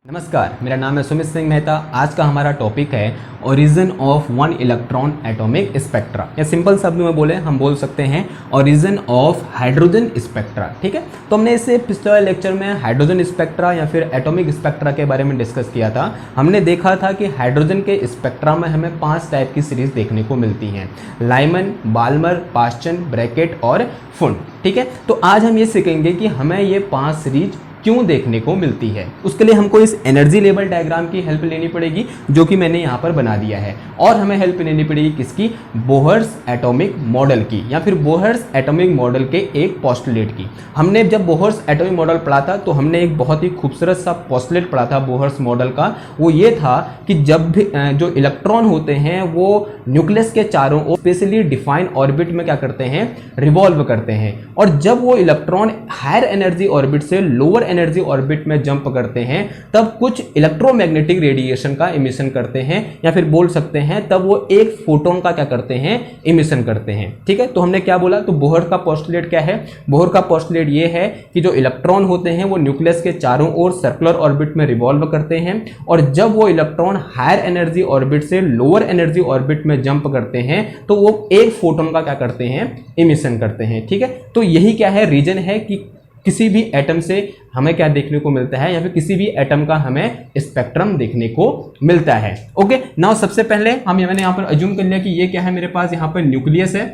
नमस्कार, मेरा नाम है सुमित सिंह मेहता। आज का हमारा टॉपिक है origin of one electron atomic spectra, या सिंपल शब्द में बोले हम बोल सकते हैं ओरिजिन ऑफ हाइड्रोजन स्पेक्ट्रा। ठीक है, तो हमने इससे पिछले लेक्चर में हाइड्रोजन स्पेक्ट्रा या फिर एटॉमिक स्पेक्ट्रा के बारे में डिस्कस किया था। हमने देखा था कि हाइड्रोजन के स्पेक्ट्रा में हमें 5 टाइप की सीरीज देखने को मिलती हैं, लाइमन, बाल्मर, पास्चन, ब्रैकेट और फुंड। ठीक है, तो आज हम ये सीखेंगे कि हमें ये 5 सीरीज क्यों देखने को मिलती है। उसके लिए हमको इस एनर्जी लेवल डायग्राम की हेल्प लेनी पड़ेगी, जो कि मैंने यहाँ पर बना दिया है, और हमें हेल्प लेनी पड़ेगी किसकी, बोहर्स एटॉमिक मॉडल की, या फिर बोहर्स एटॉमिक मॉडल के एक पोस्टुलेट की। हमने जब बोहर्स एटॉमिक मॉडल पढ़ा था तो हमने एक बहुत ही खूबसूरत सा पोस्टुलेट पढ़ा था बोहर्स मॉडल का। वो ये था कि जब भी जो इलेक्ट्रॉन होते हैं वो न्यूक्लियस के चारों ओर स्पेशली डिफाइन ऑर्बिट में क्या करते हैं, रिवॉल्व करते हैं, और जब वो इलेक्ट्रॉन हायर एनर्जी ऑर्बिट से लोअर एनर्जी ऑर्बिट में जंप करते हैं तब कुछ इलेक्ट्रोमैग्नेटिक रेडिएशन का इमिशन करते हैं, या फिर बोल सकते हैं तब वो एक फोटोन का क्या करते हैं, इमिशन करते हैं। ठीक है, तो हमने क्या बोला, तो बोहर का पोस्टुलेट क्या है, बोहर का पोस्टुलेट ये है कि जो इलेक्ट्रॉन होते हैं वो न्यूक्लियस के चारों ओर सर्कुलर ऑर्बिट में रिवॉल्व करते हैं, और जब वो इलेक्ट्रॉन हायर एनर्जी ऑर्बिट से लोअर एनर्जी ऑर्बिट में जंप करते हैं तो वो एक फोटोन का क्या करते हैं, इमिशन करते हैं। ठीक है, तो यही क्या है, रीजन है कि किसी भी एटम से हमें क्या देखने को मिलता है, या फिर किसी भी एटम का हमें स्पेक्ट्रम देखने को मिलता है। ओके, नाउ सबसे पहले मैंने यहाँ पर अज्यूम कर लिया कि ये क्या है, मेरे पास यहाँ पर न्यूक्लियस है,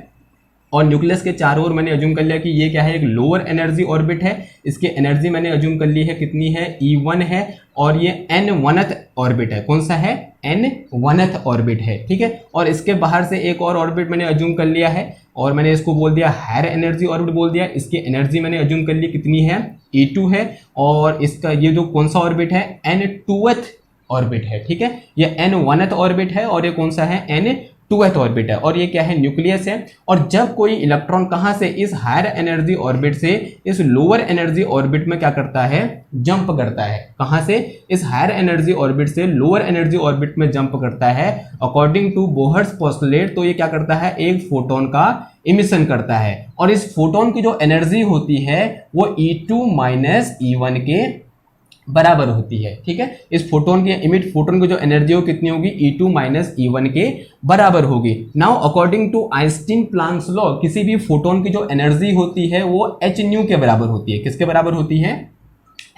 और न्यूक्लियस के चारों ओर मैंने अज्यूम कर लिया कि ये क्या है, एक लोअर एनर्जी ऑर्बिट है। इसकी एनर्जी मैंने अज्यूम कर ली है, कितनी है, E1 है, और ये N1th ऑर्बिट है। कौन सा है, N1th ऑर्बिट है। ठीक है, और इसके बाहर से एक और ऑर्बिट मैंने अज्यूम कर लिया है, और मैंने इसको बोल दिया हायर एनर्जी ऑर्बिट बोल दिया। इसकी एनर्जी मैंने अज्यूम कर ली, कितनी है, E2 है, और इसका ये जो कौन सा ऑर्बिट है, N2th ऑर्बिट है। ठीक है, ये N1th ऑर्बिट है, और ये कौन सा है, N2th ऑर्बिट है, और ये क्या है, न्यूक्लियस है। और जब कोई इलेक्ट्रॉन कहां से, इस हायर एनर्जी ऑर्बिट से इस लोअर एनर्जी ऑर्बिट में क्या करता है, जंप करता है। कहां से, इस हायर एनर्जी ऑर्बिट से लोअर एनर्जी ऑर्बिट में जंप करता है, अकॉर्डिंग टू बोहर्स पोस्टुलेट, तो ये क्या करता है, एक फोटोन का इमिशन करता है, और इस फोटोन की जो एनर्जी होती है वो E2 माइनस E1 के बराबर होती है। ठीक है, इस फोटोन की इमिट फोटोन की जो एनर्जी हो कितनी होगी, E2 माइनस E1 के बराबर होगी। Now according to Einstein Planck's law, किसी भी फोटोन की जो एनर्जी होती है वो h न्यू के बराबर होती है। किसके बराबर होती है,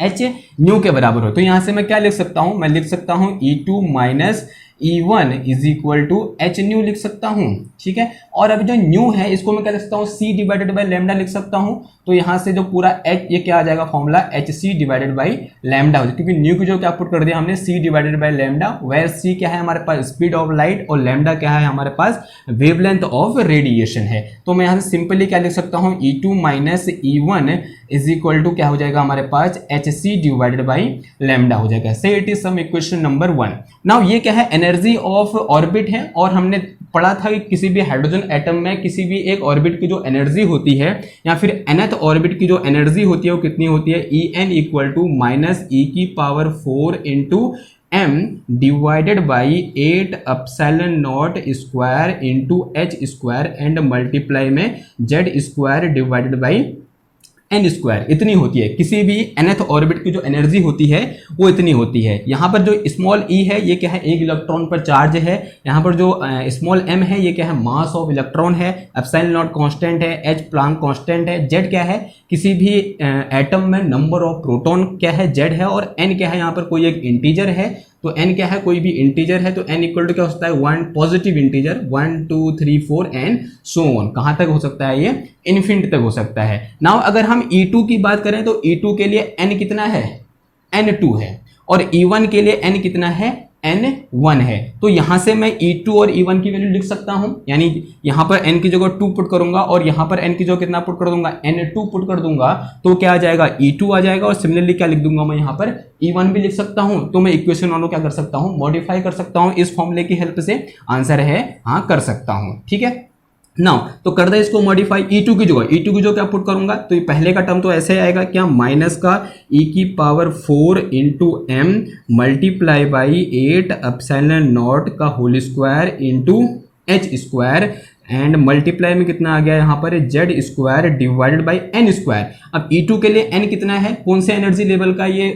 h न्यू के बराबर हो। तो यहां से मैं क्या लिख सकता हूं, मैं लिख सकता हूं E2 minus E1 is equal to H nu लिख सकता हूं। ठीक है, और अब जो न्यू है इसको मैं क्या लिख सकता हूं, C डिवाइडेड बाई लैम्डा लिख सकता हूं। तो यहां से जो पूरा H, ये क्या आ जाएगा formula, HC divided by lambda, क्योंकि न्यू की जो क्या पुट कर दिया हमने, C divided by lambda, where C क्या है हमारे पास, स्पीड ऑफ लाइट, और लैम्डा क्या है हमारे पास, वेवलेंथ ऑफ रेडिएशन है। तो मैं यहां से सिंपली क्या लिख सकता हूं, E2 minus E1 is equal to क्या हो जाएगा हमारे पास, HC डिवाइडेड बाई लैम्डा हो जाएगा। So it is some equation number 1। Now ये क्या है, एनर्जी ऑफ ऑर्बिट है, और हमने पढ़ा था कि किसी भी हाइड्रोजन एटम में किसी भी एक ऑर्बिट की जो एनर्जी होती है, या फिर nth ऑर्बिट की जो एनर्जी होती है वो कितनी होती है, En equal to minus E की power 4 into m divided by 8 epsilon naught square into h square and multiply में z square divided by n square, इतनी होती है। किसी भी nth ऑर्बिट की जो एनर्जी होती है वो इतनी होती है। यहाँ पर जो स्मॉल e है ये क्या है, एक इलेक्ट्रॉन पर चार्ज है। यहाँ पर जो स्मॉल m है ये क्या है, मास ऑफ इलेक्ट्रॉन है। एप्सिलॉन नॉट कांस्टेंट है, h प्लैंक कांस्टेंट है, z क्या है, किसी भी एटम में नंबर ऑफ प्रोटॉन क्या है, z है, और n क्या है, यहाँ पर कोई एक इंटीजर है। तो n क्या है, कोई भी इंटीजर है, तो n इक्वल टू क्या होता है, 1 positive integer, 1 2 3 4 and so on. कहां तक हो सकता है, ये इन्फिनिटी तक हो सकता है। नाउ अगर हम E2 की बात करें तो E2 के लिए n कितना है, N2 है, और E1 के लिए n कितना है, N1 है। तो यहां से मैं E2 और E1 की वैल्यू लिख सकता हूं, यानी यहां पर n की जगह 2 पुट करूंगा, और यहां पर n की जगह कितना पुट कर दूंगा, N2 पुट कर दूंगा, तो क्या आ जाएगा, E2 आ जाएगा। और सिमिलरली क्या लिख दूंगा मैं, यहां पर E1 भी लिख सकता हूं। तो मैं इक्वेशन वालों क्या कर सकता हूं, मॉडिफाई कर सकता हूं इस फॉर्मूले की हेल्प से। आंसर है हाँ, कर सकता हूं। ठीक है, नाउ तो कर दे इसको मॉडिफाई, E2 की जगह क्या पुट करूंगा, तो ये पहले का टर्म तो ऐसे आएगा, क्या, माइनस का E की power 4 into m multiply by 8 epsilon naught का whole square into h square, and multiply में कितना आ गया यहाँ पर, Z square divided by n square. अब E2 के लिए n कितना है, कौन से एनर्जी लेवल का ये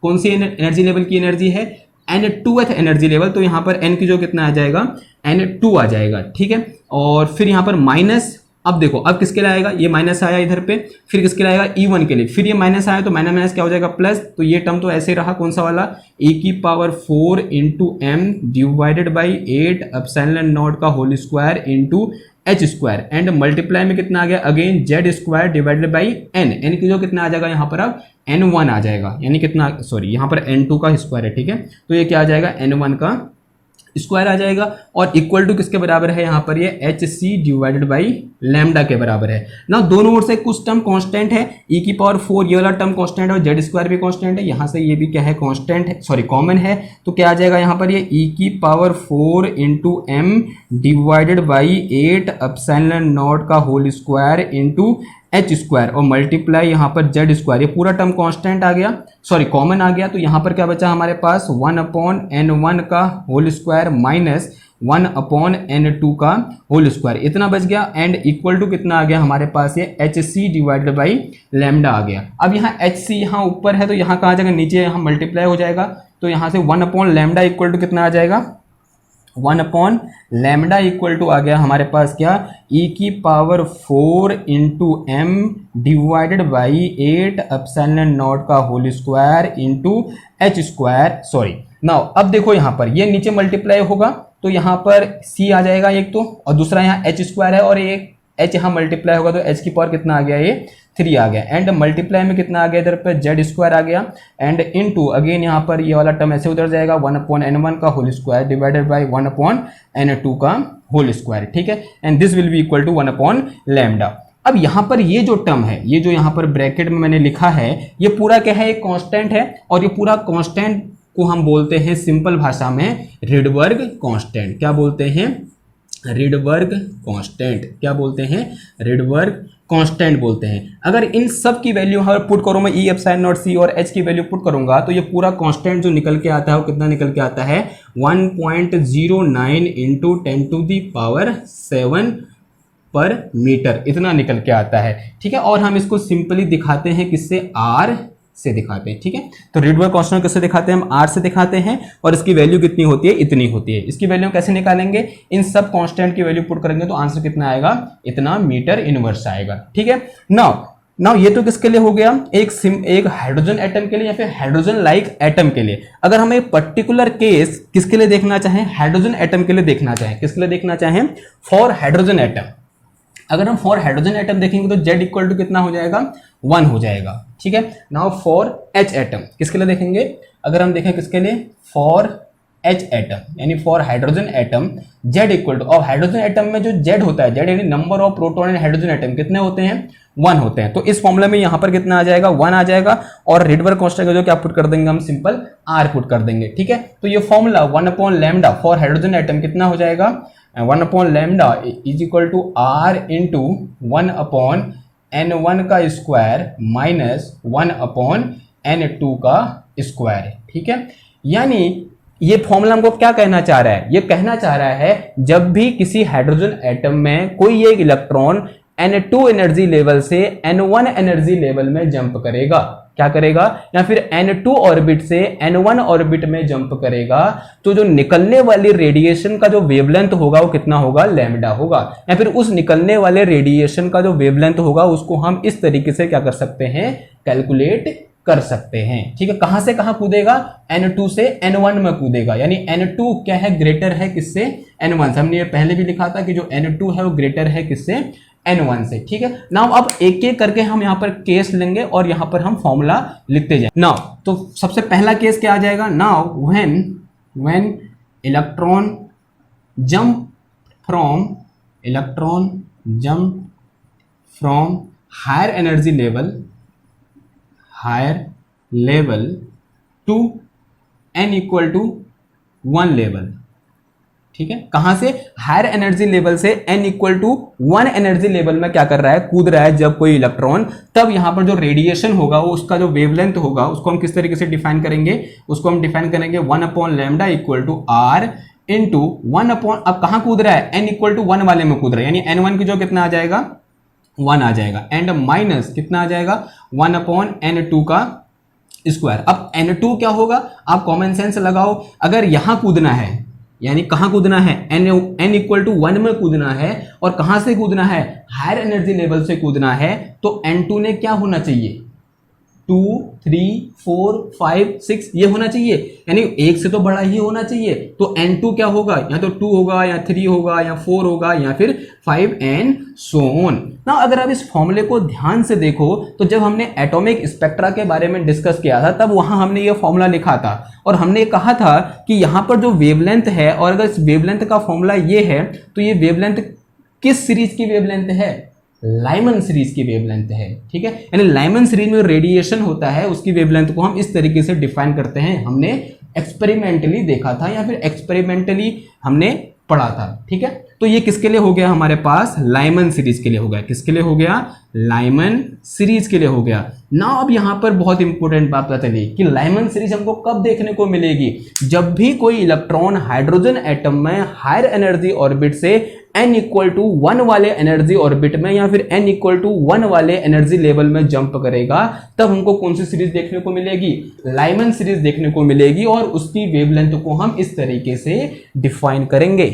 कौन सी एनर्जी लेवल की एनर्जी है, N2th एनर्जी लेवल, तो यहाँ पर N की जो कितना आ जाएगा, N2 आ जाएगा, ठीक है। और फिर यहाँ पर माइनस, अब देखो अब किसके लिए आएगा, ये माइनस आया इधर पे, फिर किसके लिए आएगा, E1 के लिए, फिर ये माइनस आया तो माइनस माइनस क्या हो जाएगा प्लस, तो ये टर्म तो ऐसे रहा, कौन सा वाला, e⁴ into m divided by 8 epsilon naught का whole square into h square, and multiply में कितना आ गया again Z square divided by n, n की जो कितना आ जाएगा यहाँ पर अब N1 आ जाएगा, यानी कितना, सॉरी यहाँ पर N2 का स्क्वायर है, ठीक है, तो ये क्या आ जाएगा N1 का स्क्वायर आ जाएगा, और इक्वल टू किसके बराबर है यहाँ पर, ये H C divided by lambda के बराबर है ना। दोनों ओर से कुछ टर्म कांस्टेंट है, e⁴ ये वाला टर्म कांस्टेंट है और जेड स्क्वायर भी कांस्टेंट है, यहाँ से ये भी क्या है कांस्टेंट है, सॉरी कॉमन है, तो क्या आ जाएगा यहाँ पर, ये e⁴ into m divided by 8 epsilon naught का whole square into h square, और मल्टीप्लाई यहाँ पर जेड स्क्वायर, ये पूरा टर्म कांस्टेंट आ गया, सॉरी कॉमन आ गया, तो यहाँ पर क्या बचा हमारे पास 1/n1 का होल स्क्वायर माइनस 1/n2 का होल स्क्वायर, इतना बच गया, एंड इक्वल टू कितना आ गया हमारे पास, ये H C divided by lambda आ गया। अब यहाँ एच सी यहाँ ऊपर है तो यहाँ कहाँ आ जाएगा, नीचे यहाँ मल्टीप्लाई हो जाएगा, तो यहाँ से 1/λ इक्वल टू कितना आ जाएगा, 1/λ इक्वल टू आ गया हमारे पास क्या, e⁴ into m divided by 8 epsilon naught का whole square into h square, sorry now अब देखो यहाँ पर ये नीचे मल्टीप्लाई होगा तो यहाँ पर c आ जाएगा एक तो, और दूसरा यहाँ एच स्क्वायर है और एक h यहाँ मल्टीप्लाई होगा तो h की पावर कितना आ गया, ये 3 आ गया, एंड मल्टीप्लाई में कितना आ गया इधर पे जेड स्क्वायर आ गया, एंड इनटू अगेन यहाँ पर ये वाला टर्म ऐसे उधर जाएगा 1/n1 का whole square divided by 1/n2 का होल स्क्वायर, ठीक है, and this will be equal to 1/λ। अब यहाँ पर ये जो टर्म है, ये जो यहाँ पर ब्रैकेट में मैंने लिखा है, ये पूरा क्या है, एक कांस्टेंट है, और ये पूरा कांस्टेंट को हम बोलते हैं सिंपल भाषा में रिडबर्ग कांस्टेंट। क्या बोलते हैं, रिडबर्ग कांस्टेंट, क्या बोलते हैं, रिडबर्ग कांस्टेंट बोलते हैं। अगर इन सब की वैल्यू यहाँ पुट करूँ मैं, e⁴ और h की वैल्यू पुट करूंगा तो ये पूरा कांस्टेंट जो निकल के आता है वो कितना निकल के आता है, 1.09 इंटू 10⁷ पर मीटर, इतना निकल के आता है, ठीक है। और हम इसको सिंपली दिखाते हैं किससे, r से दिखाते हैं, ठीक है। तो रिडबर्ग कांस्टेंट किससे दिखाते हैं, हम r से दिखाते हैं, और इसकी वैल्यू कितनी होती है, इतनी होती है। इसकी वैल्यू कैसे निकालेंगे, इन सब कांस्टेंट की वैल्यू पुट करेंगे तो आंसर कितना आएगा, इतना मीटर इनवर्स आएगा, ठीक है। नाउ ये तो किसके लिए हो गया, एक हाइड्रोजन एटम के लिए या फिर हाइड्रोजन लाइक एटम के लिए। अगर हम एक पर्टिकुलर केस किसके लिए देखना चाहें, हाइड्रोजन एटम के लिए देखना चाहें, किसके लिए देखना चाहें, फॉर हाइड्रोजन एटम। अगर हम फॉर हाइड्रोजन एटम देखेंगे तो Z इक्वल टू कितना हो जाएगा, 1 हो जाएगा, ठीक है। नाउ फॉर H एटम किसके लिए देखेंगे, अगर हम देखें किसके लिए, फॉर H एटम यानी for hydrogen atom Z equal to, और हाइड्रोजन एटम में जो Z होता है, Z यानी number of proton in hydrogen atom कितने होते हैं, 1 होते हैं। तो इस फॉर्मूला में यहाँ पर कितना आ जाएगा, 1 आ जाएगा, और रिडबर्ग कांस्टेंट का जो क्या पुट कर देंगे हम, सिंपल R पुट कर देंगे, ठीक है। तो ये फॉर्मूला 1/λ फॉर हाइड्रोजन एटम कितना हो जाएगा, 1/λ is equal to R into 1/n1 का स्क्वायर माइनस 1/n2 का स्क्वायर, ठीक है। यानी ये फॉर्मूला हमको क्या कहना चाह रहा है, ये कहना चाह रहा है जब भी किसी हाइड्रोजन एटम में कोई एक इलेक्ट्रॉन N2 एनर्जी लेवल से N1 एनर्जी लेवल में जंप करेगा, क्या करेगा, या फिर N2 ऑर्बिट से N1 ऑर्बिट में जंप करेगा, तो जो निकलने वाली रेडिएशन का जो वेवलेंथ होगा वो कितना होगा, लैम्डा होगा, या फिर उस निकलने वाले रेडिएशन का जो वेवलेंथ होगा उसको हम इस तरीके से क्या कर सकते हैं, कैलकुलेट कर सकते हैं, ठीक है। कहां से कहां कूदेगा, N2 से N1 में कूदेगा, यानी N2 क्या है, ग्रेटर है किससे, N1 से। हमने ये पहले भी लिखा था कि जो N2 है वो ग्रेटर है किससे, N1 से, ठीक है। नाउ अब एक एक करके हम यहाँ पर केस लेंगे और यहाँ पर हम फॉर्मूला लिखते जाएं। नाउ तो सबसे पहला केस क्या आ जाएगा, now when electron jump from higher energy level to n equal to 1 level, ठीक है। कहां से, हायर एनर्जी लेवल से n equal to 1 energy level में क्या कर रहा है, कूद रहा है जब कोई इलेक्ट्रॉन, तब यहां पर जो रेडिएशन होगा वो उसका जो वेवलेंथ होगा उसको हम किस तरीके से डिफाइन करेंगे, उसको हम डिफाइन करेंगे 1/λ इक्वल टू R इंटू 1 अब कहां कूद रहा है, n इक्वल टू 1 वाले में कूद रहा है, यानी N1 की जो कितना आ 1 आ जाएगा, एंड माइनस कितना आ जाएगा, 1/n2 का स्क्वायर। अब N2 क्या होगा, आप कॉमन सेंस लगाओ, अगर यहां कूदना है, यानी कहां कूदना है, n इक्वल टू 1 में कूदना है, और कहां से कूदना है, हायर एनर्जी लेवल से कूदना है, तो N2 ने क्या होना चाहिए, 2, 3, 4, 5, 6 ये होना चाहिए, यानी एक से तो बड़ा ही होना चाहिए। तो N2 क्या होगा, या तो 2 होगा, या 3 होगा, या 4 होगा, या फिर 5 एंड सो ऑन। ना अगर आप इस फॉर्मूले को ध्यान से देखो, तो जब हमने एटॉमिक स्पेक्ट्रा के बारे में डिस्कस किया था, तब वहां हमने ये फॉर्मूला लिखा था, और हमने कहा था कि यहां पर जो वेवलेंथ है, और अगर इस वेवलेंथ का फॉर्मूला ये है, तो ये वेवलेंथ किस सीरीज की वेवलेंथ है, लाइमन सीरीज की वेवलेंथ है, ठीक है। यानी लाइमन सीरीज में रेडिएशन होता है, उसकी वेवलेंथ को हम इस तरीके से डिफाइन करते हैं, हमने एक्सपेरिमेंटली देखा था, या फिर एक्सपेरिमेंटली हमने पढ़ा था, ठीक है। तो ये किसके लिए हो गया, हमारे पास लाइमन सीरीज के लिए हो गया, किसके लिए हो गया, लाइमन सीरीज के लिए हो गया ना। अब यहां पर बहुत इंपॉर्टेंट बात पता चली कि लाइमन सीरीज हमको कब देखने को मिलेगी, जब भी कोई इलेक्ट्रॉन हाइड्रोजन एटम में हायर एनर्जी ऑर्बिट से n इक्वल टू 1 वाले एनर्जी ऑर्बिट में, या फिर n इक्वल टू 1 वाले एनर्जी लेवल में जंप करेगा, तब हमको कौन सी सीरीज देखने को मिलेगी, लाइमन सीरीज देखने को मिलेगी, और उसकी वेवलेंथ को हम इस तरीके से डिफाइन करेंगे,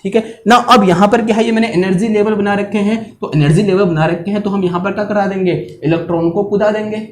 ठीक है ना। अब यहां पर क्या है, ये मैंने एनर्जी लेवल बना रखे हैं, तो एनर्जी लेवल बना रखे हैं, तो हम यहां पर क्या करा देंगे, इलेक्ट्रॉन को कूदा देंगे,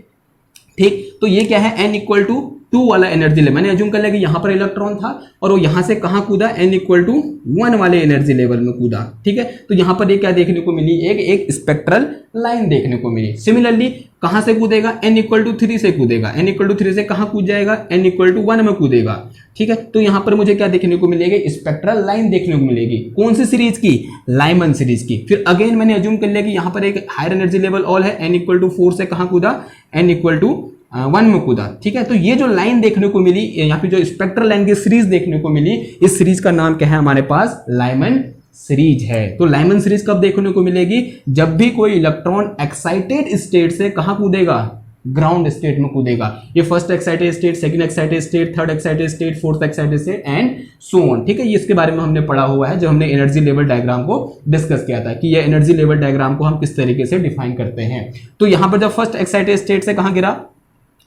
ठीक। तो ये क्या है, n इक्वल टू 2 वाला एनर्जी लेवल, मैंने अज्यूम कर लिया कि यहां पर इलेक्ट्रॉन था, और वो यहां से कहां कूदा, n इक्वल टू 1 वाले एनर्जी लेवल में कूदा, ठीक है। तो यहां पर ये क्या देखने को मिली, एक स्पेक्ट्रल लाइन देखने को मिली। सिमिलरली कहां से कूदेगा, n इक्वल टू 3 से कूदेगा, n इक्वल टू 3 से कहां कूद जाएगा, n इक्वल टू 1 में कूदेगा, ठीक है। तो यहां पर मुझे क्या देखने को मिलेगी, स्पेक्ट्रल लाइन देखने को मिलेगी, कौन सी सीरीज की, लाइमन सीरीज की। फिर अगेन मैंने अज्यूम कर लिया कि यहां पर एक हायर एनर्जी लेवल ऑल है, n इक्वल टू 4 से कहां कूदा, n इक्वल टू 1 में कूदा, ठीक है। तो ये जो लाइन देखने को मिली, यहाँ पे जो स्पेक्ट्रल लाइन की सीरीज देखने को मिली, इस सीरीज का नाम क्या है हमारे पास, लाइमन सीरीज है। तो लाइमन सीरीज कब देखने को मिलेगी, जब भी कोई इलेक्ट्रॉन एक्साइटेड स्टेट से कहां कूदेगा, ग्राउंड स्टेट में कूदेगा। ये first excited state, second excited state, third excited state, fourth excited state and so on, ठीक है। ये इसके बारे में हमने पढ़ा हुआ है, जब हमने एनर्जी लेवल डायग्राम को डिस्कस किया था कि ये एनर्जी लेवल डायग्राम को हम किस तरीके से डिफाइन करते हैं। तो यहां पर जब फर्स्ट एक्साइटेड स्टेट से कहां गिरा,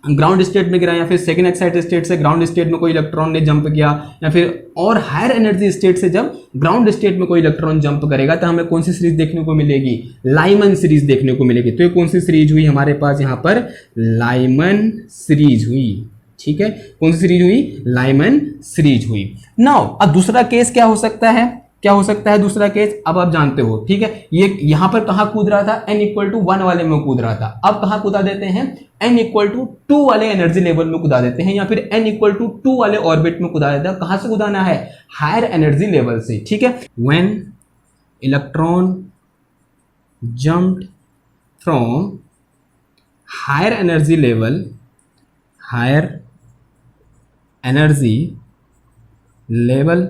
ग्राउंड स्टेट में गिरा, या फिर सेकंड एक्साइटेड स्टेट से ग्राउंड स्टेट में कोई इलेक्ट्रॉन ने जंप किया, या फिर और हायर एनर्जी स्टेट से जब ग्राउंड स्टेट में कोई इलेक्ट्रॉन जंप करेगा, तो हमें कौन सी सीरीज देखने को मिलेगी, लाइमन सीरीज देखने को मिलेगी। तो ये कौन सी सीरीज हुई हमारे पास, यहाँ पर लाइमन सीरीज हुई, ठीक है। कौन सी सीरीज हुई, लाइमन सीरीज हुई। नाउ अब दूसरा केस क्या हो सकता है, क्या हो सकता है दूसरा केस, अब आप जानते हो, ठीक है। ये यहां पर कहां कूद रहा था, n इक्वल टू 1 वाले में कूद रहा था, अब कहां कूदा देते हैं, n इक्वल टू 2 वाले एनर्जी लेवल में कूदा देते हैं, या फिर n इक्वल टू 2 वाले ऑर्बिट में कूदा देते हैं। कहां से कूदाना है, हायर एनर्जी लेवल से, ठीक है। When electron jumped from higher energy level, higher energy level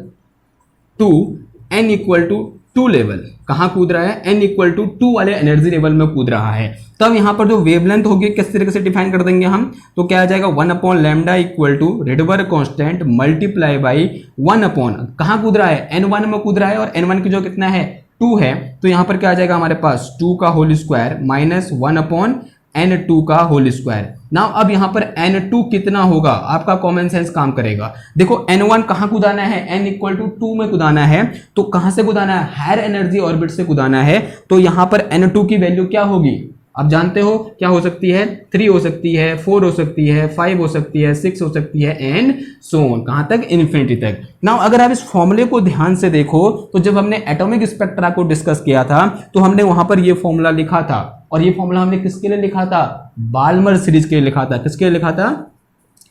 to n equal to 2 level, कहां कूद रहा है, n इक्वल टू 2 वाले एनर्जी लेवल में कूद रहा है। तब यहां पर जो वेवलेंथ होगी किस तरीके से डिफाइन कर देंगे हम, तो क्या आ जाएगा, 1 upon lambda equal to Rydberg constant multiply by 1 upon, कहां कूद रहा है, n1 में कूद रहा है, और n1 की जो कितना है 2 है, तो यहां पर क्या आ जाएगा हमारे पास 2 का whole square minus 1 upon n2 का होल स्क्वायर। नाउ अब यहां पर n2 कितना होगा, आपका कॉमन सेंस काम करेगा। देखो n1 कहां कुदाना है, n इक्वल टू 2 में कुदाना है, तो कहां से कुदाना है, हायर एनर्जी ऑर्बिट से कुदाना है। तो यहां पर n2 की वैल्यू क्या होगी, आप जानते हो क्या हो सकती है, 3 हो सकती है, 4 हो सकती है, 5 हो सकती है, 6 हो सकती है एंड सो ऑन, कहां तक, इन्फिनिटी तक। नाउ अगर आप इस फॉर्मूले को ध्यान से देखो, तो जब हमने एटॉमिक स्पेक्ट्रा को डिस्कस किया था, तो हमने वहां पर ये फॉर्मूला लिखा था, और ये फॉर्मूला हमने किसके लिए लिखा था, बाल्मर सीरीज के लिए लिखा था। किसके लिए लिखा था,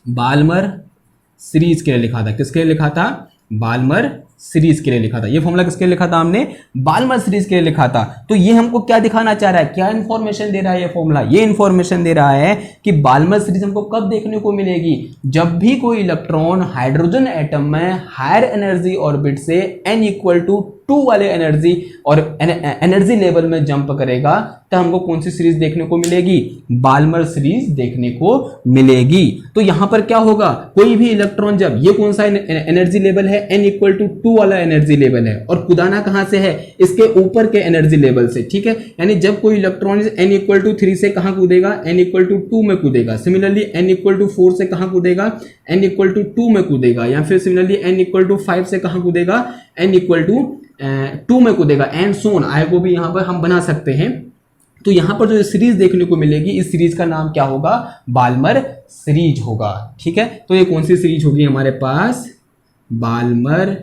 बाल्मर सीरीज के लिए लिखा था। किसके लिए लिखा था, बाल्मर सीरीज के लिए लिखा था। ये फॉर्मूला किसके लिए लिखा था हमने, बाल्मर सीरीज के लिए लिखा था। तो ये हमको क्या दिखाना चाह रहा है, क्या इंफॉर्मेशन दे रहा है ये फॉर्मूला, ये इंफॉर्मेशन दे रहा है कि बाल्मर सीरीज हमको कब देखने को मिलेगी, जब भी कोई इलेक्ट्रॉन हाइड्रोजन एटम में हायर एनर्जी ऑर्बिट से n इक्वल टू 2 वाले एनर्जी और एनर्जी लेवल में जंप करेगा, तो हमको कौन सी सीरीज देखने को मिलेगी, बाल्मर सीरीज देखने को मिलेगी। तो यहां पर क्या होगा, कोई भी इलेक्ट्रॉन जब, ये कौन सा एनर्जी लेवल है, n इक्वल टू 2 2 वाला एनर्जी लेवल है और कूदाना कहां से है, इसके ऊपर के एनर्जी लेवल से, ठीक है। यानी जब कोई इलेक्ट्रॉन n इक्वल टू 3 से कहां कूदेगा, n इक्वल टू 2 में कूदेगा। सिमिलरली n इक्वल टू 4 से कहां कूदेगा, n इक्वल टू 2 में कूदेगा। या फिर सिमिलरली n इक्वल टू 5 से कहां कूदेगा, n इक्वल टू 2 में कूदेगा। एंड सोन आय को भी यहां पर हम बना सकते हैं। तो यहां पर जो सीरीज देखने को मिलेगी, इस सीरीज का नाम क्या होगा, बाल्मर सीरीज होगा, ठीक है। तो ये कौन सी सीरीज होगी हमारे पास, बाल्मर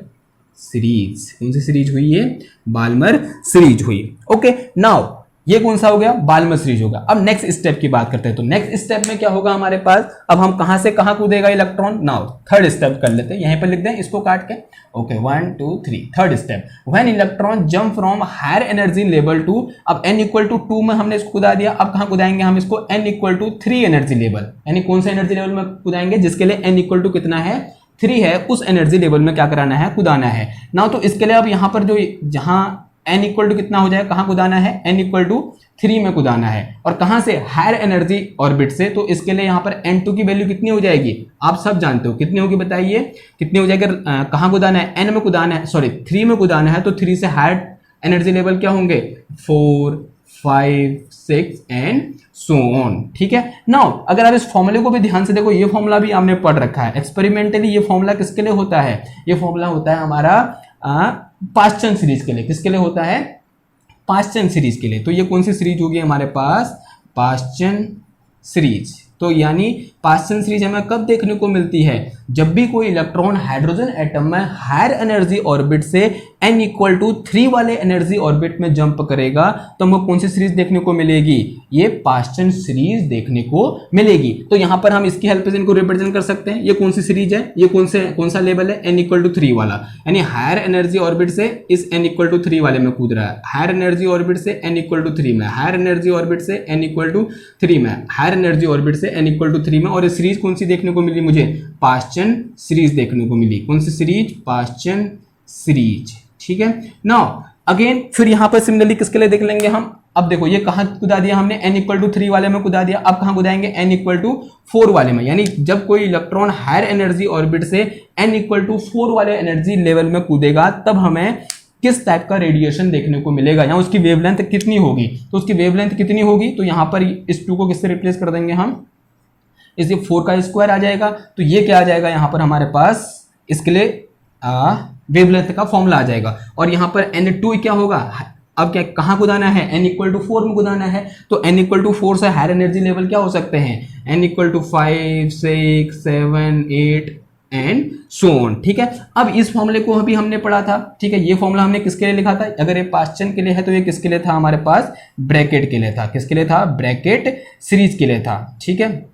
सीरीज। कौन सी सीरीज हुई ये, बाल्मर सीरीज हुई। ओके, नाउ ये कौन सा हो गया, बाल्मर सीरीज होगा। अब नेक्स्ट स्टेप की बात करते हैं। तो नेक्स्ट स्टेप में क्या होगा हमारे पास, अब हम कहां से कहां कूदेगा इलेक्ट्रॉन। नाउ थर्ड स्टेप कर लेते हैं, यहीं पर लिख दें इसको काट के। Okay 1 2 3 third step, when electron jump from higher energy level to, अब n इक्वल टू 2 में हमने इसको कूदा दिया। अब कहां कूदाएंगे हम इसको, n equal to 3 energy level. यानी कौन सा एनर्जी लेवल में कूदाएंगे, जिसके लिए n इक्वल टू कितना है, 3 है, उस एनर्जी लेवल में क्या कराना है, कूदाना है। नाउ तो इसके लिए अब यहां पर जो जहां n इक्वल टू कितना हो जाए, कहां कूदाना है, n इक्वल टू 3 में कूदाना है। और कहां से, हायर एनर्जी ऑर्बिट से। तो इसके लिए यहां पर n2 की वैल्यू कितनी हो जाएगी, आप सब जानते हो कितनी होगी, बताइए कितनी हो जाएगी। कहां कूदाना है, n में कूदाना है, सॉरी 3 में कूदाना है। तो 3 से हायर एनर्जी लेवल क्या होंगे, 4 5 6 एंड सो ऑन, ठीक है। नाउ अगर आप इस फॉर्मूले को भी ध्यान से देखो, ये फॉर्मूला भी आपने पढ़ रखा है एक्सपेरिमेंटली। ये फॉर्मूला किसके लिए होता है, ये फॉर्मूला होता है हमारा पास्चन सीरीज के लिए। किसके लिए होता है, पास्चन सीरीज के लिए। तो ये कौन सी सीरीज होगी हमारे पास, पास्चन सीरीज। तो यानी पास्चन सीरीज हमें कब देखने को मिलती है, जब भी कोई इलेक्ट्रॉन हाइड्रोजन एटम में हायर एनर्जी ऑर्बिट से n इक्वल टू 3 वाले एनर्जी ऑर्बिट में जंप करेगा, तो हमको कौन सी सीरीज देखने को मिलेगी, ये पास्चन सीरीज देखने को मिलेगी। तो यहां पर हम इसकी हेल्प से इनको रिप्रेजेंट कर सकते हैं। ये कौन सी सीरीज है, ये कौन सा लेवल है, n इक्वल टू 3 वाला। यानी हायर एनर्जी ऑर्बिट से इस n इक्वल टू 3 वाले में कूद रहा है, हायर एनर्जी ऑर्बिट से n इक्वल टू 3 में, हायर एनर्जी ऑर्बिट से n इक्वल टू 3 में, हायर एनर्जी ऑर्बिट से n इक्वल टू 3 में। और ये सीरीज कौन सी देखने को मिली मुझे, पास्चन सीरीज देखने को मिली। कौन सी सीरीज, पास्चन सीरीज, ठीक है। नाउ अगेन फिर यहां पर सिमिलरली किसके लिए देख लेंगे हम। अब देखो ये कहां कुदा दिया हमने, n इक्वल टू 3 वाले में कुदा दिया। अब कहां कुदाएंगे, n इक्वल टू 4 वाले में। यानी जब कोई इलेक्ट्रॉन हायर एनर्जी ऑर्बिट से n इक्वल टू 4 वाले एनर्जी लेवल में कूदेगा, तब हमें किस टाइप का रेडिएशन देखने को मिलेगा, या उसकी वेवलेंथ कितनी होगी। तो उसकी वेवलेंथ कितनी होगी, तो यहां पर इस 2 को किससे रिप्लेस कर देंगे हम, इसे 4 का स्क्वायर आ जाएगा। तो ये क्या आ जाएगा यहाँ पर हमारे पास, इसके लिए वेवलेंथ का फॉर्मूला आ जाएगा। और यहाँ पर n2 क्या होगा, अब क्या कहाँ कुदाना है, n इक्वल टू 4 में कुदाना है। तो n इक्वल टू 4 से हायर एनर्जी लेवल क्या हो सकते हैं, n equal to 5 6 7 8 and so on, ठीक है। अब इस फॉर्मूले को अभी हमने पढ़ा था, ठीक है। ये फॉर्मूला हमने किसके लिए लिखा था, अगर ये पास्चन के लिए है तो ये किसके लिए था हमारे पास, ब्रैकेट के लिए था। किसके लिए था, ब्रैकेट सीरीज के लिए था, ठीक है,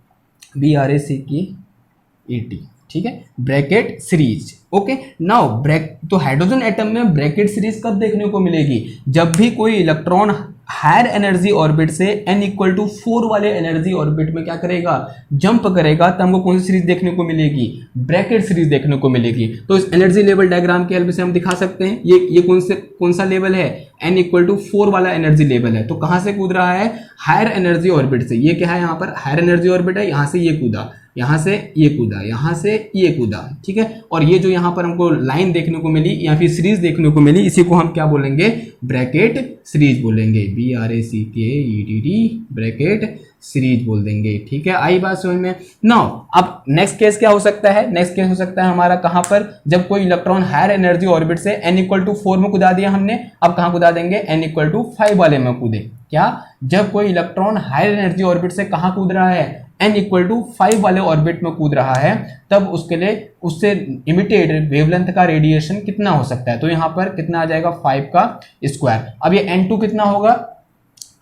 BRACKET, ठीक है, ब्रैकेट सीरीज। ओके, नाउ तो हाइड्रोजन एटम में ब्रैकेट सीरीज कब देखने को मिलेगी, जब भी कोई इलेक्ट्रॉन हायर एनर्जी ऑर्बिट से n इक्वल टू 4 वाले एनर्जी ऑर्बिट में क्या करेगा, जंप करेगा। तब हमको कौन सी सीरीज देखने को मिलेगी, ब्रैकेट सीरीज देखने को मिलेगी। तो इस एनर्जी लेवल डायग्राम की हेल्प से हम दिखा सकते हैं ये कौन सा लेवल है, n इक्वल टू 4 वाला एनर्जी लेवल है। तो कहां से कूद रहा है, हायर एनर्जी ऑर्बिट से। ये क्या है, यहाँ पर हायर एनर्जी ऑर्बिट है, यहाँ से ये कूदा, यहाँ से ये कूदा, यहाँ से ये कूदा, ठीक है। और ये जो यहाँ पर हमको लाइन देखने को मिली या फिर सीरीज देखने को मिली, इसी को हम क्या बोलेंगे, ब्रैकेट सीरीज बोलेंगे, BRACKET, ब्रैकेट सीरीज बोल देंगे, ठीक है। आई बात समझ में। नाउ अब नेक्स्ट केस क्या हो सकता है, नेक्स्ट केस हो सकता है हमारा कहां पर, जब कोई इलेक्ट्रॉन हायर एनर्जी ऑर्बिट से n इक्वल टू 4 में कूदा दिया हमने। अब कहां कूदा देंगे, n इक्वल टू 5 वाले में कूदे। क्या, जब कोई इलेक्ट्रॉन हायर एनर्जी ऑर्बिट से कहां कूद रहा है, n इक्वल टू 5 वाले ऑर्बिट में कूद रहा है, तब उसके लिए उससे इमिटेड वेवलेंथ का रेडिएशन कितना हो सकता है। तो यहाँ पर कितना आ जाएगा, 5 का स्क्वायर। अब ये n2 कितना होगा,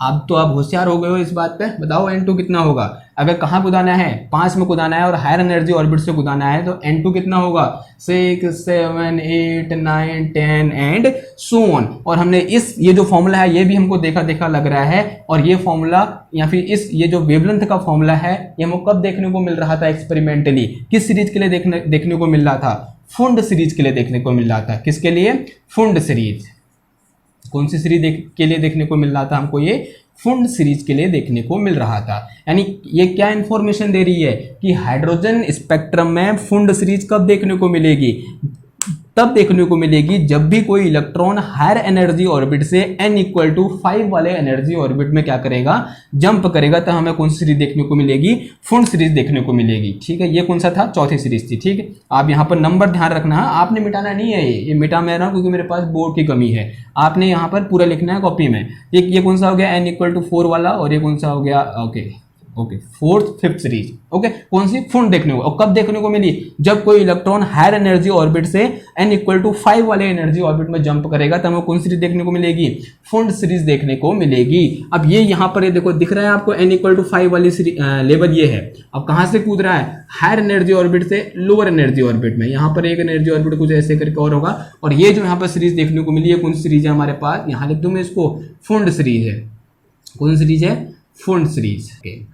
अब तो आप होशियार हो गए हो इस बात पे, बताओ n2 कितना होगा। अगर कहाँ कुदाना है, 5 में कुदाना है और हायर एनर्जी ऑर्बिट से कुदाना है, तो n2 कितना होगा, 6 7 8 9 10 एंड सो ऑन। और हमने ये जो फॉर्मूला है ये भी हमको देखा लग रहा है। और ये फॉर्मूला या फिर ये जो वेवलेंथ का फॉर्मूला है, ये हमको कब देखने को मिल रहा था एक्सपेरिमेंटली, किस सीरीज के लिए देखने को मिल रहा था, फुंड सीरीज के लिए देखने को मिल रहा था। किसके लिए, फुंड सीरीज। कौन सी सीरीज के लिए देखने को मिल रहा था हमको, ये फुंड सीरीज के लिए देखने को मिल रहा था। यानी ये क्या इंफॉर्मेशन दे रही है कि हाइड्रोजन स्पेक्ट्रम में फुंड सीरीज कब देखने को मिलेगी, तब देखने को मिलेगी जब भी कोई इलेक्ट्रॉन हायर एनर्जी ऑर्बिट से n इक्वल टू 5 वाले एनर्जी ऑर्बिट में क्या करेगा, जंप करेगा। तो हमें कौन सी सीरीज देखने को मिलेगी, फुंड सीरीज देखने को मिलेगी। ठीक है, ये कौन सा था, चौथी सीरीज थी। ठीक है, आप यहाँ पर नंबर ध्यान रखना है, आपने मिटाना नहीं है, ये मिटा मैं रहा हूँ क्योंकि मेरे पास बोर्ड की कमी है। आपने यहाँ पर पूरा लिखना है कॉपी में। ये कौन सा हो गया, n इक्वल टू 4 वाला, और ये कौन सा हो गया, okay fourth fifth series. Okay, कौन सी, फुंड देखने को। और कब देखने को मिली, जब कोई इलेक्ट्रॉन हायर एनर्जी ऑर्बिट से n इक्वल टू 5 वाले एनर्जी ऑर्बिट में जंप करेगा, तब हमें कौन सीरीज देखने को मिलेगी, फुंड सीरीज देखने को मिलेगी। अब ये यहाँ पर ये देखो दिख रहा है आपको, n इक्वल टू 5 वाली लेवल ये है। अब कहां से कूद रहा है, हायर एनर्जी ऑर्बिट से लोअर एनर्जी ऑर्बिट में। यहाँ पर एक एनर्जी ऑर्बिट कुछ ऐसे करके और होगा, और ये जो यहाँ पर सीरीज देखने को मिली है, कौन सीरीज है हमारे पास, यहाँ लिख दूं मैं इसको, फुंड सीरीज है। कौन सीरीज है, फुंड सीरीज।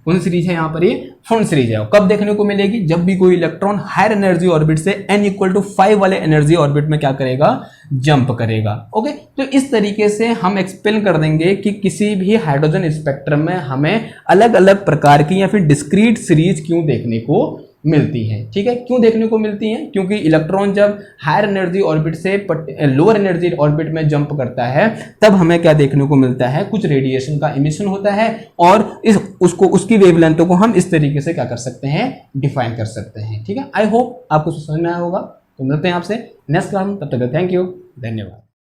कौन सीरीज है यहाँ पर, ये फुंड सीरीज है। कब देखने को मिलेगी, जब भी कोई इलेक्ट्रॉन हायर एनर्जी ऑर्बिट से n इक्वल टू 5 वाले एनर्जी ऑर्बिट में क्या करेगा, जंप करेगा। ओके, तो इस तरीके से हम एक्सप्लेन कर देंगे कि किसी भी हाइड्रोजन स्पेक्ट्रम में हमें अलग अलग प्रकार की या फिर डिस्क्रीट सीरीज क्यों देखने को मिलती है। ठीक है, क्यों देखने को मिलती हैं, क्योंकि इलेक्ट्रॉन जब हायर एनर्जी ऑर्बिट से लोअर एनर्जी ऑर्बिट में जंप करता है, तब हमें क्या देखने को मिलता है, कुछ रेडिएशन का इमिशन होता है, और उसकी वेवलेंथ को हम इस तरीके से क्या कर सकते हैं, डिफाइन कर सकते हैं। ठीक है, आई होप आपको समझ में आया होगा। तो मिलते हैं आपसे नेक्स्ट क्लास में, तब तक थैंक यू, धन्यवाद।